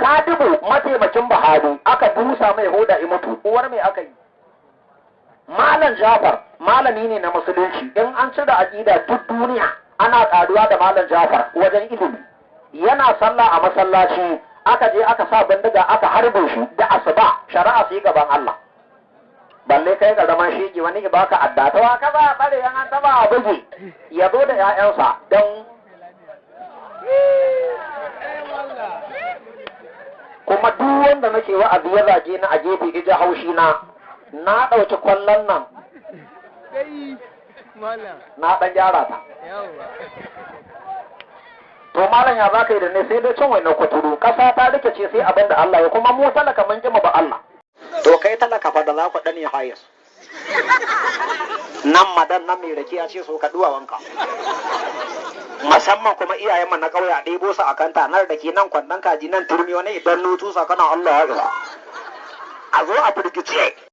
kadibu mataimakin Buhari aka busa mai hoda ya mutu, uwar mai aka yi. Malam Jafar malami ne na musulunci, in an cire aqida duk duniya ana karuwa da Malam Jafar wajen ilimi. Yana sallah a masallaci aka je aka sa bindiga aka harbe shi da asuba, shari'a su yi gaban Allah. Balle kai ga zaman shege wani ba ka addatawa ka ba bare yan an taba a buge ya zo da 'ya'yansa don kuma duk wanda nake wa'azi ya zage ni a gefe ija haushi na ɗauki kwallon nan na ɗan gyara ta. To malam ya zaka yi da ne sai dai cin wainar kuturu, ƙasa ta rikice sai abin da Allah ya, kuma mu talaka mun jima ba Allah. To kai talaka fa da za ku ɗane hayas. Nan madan nan mai rake a ce so ka wanka. Musamman kuma iyayenmu na ƙauye a ɗebo su a kanta nan da ke nan kwandon kaji nan turmi wani idan nutu sa kana Allah ya ga. A zo a firgice.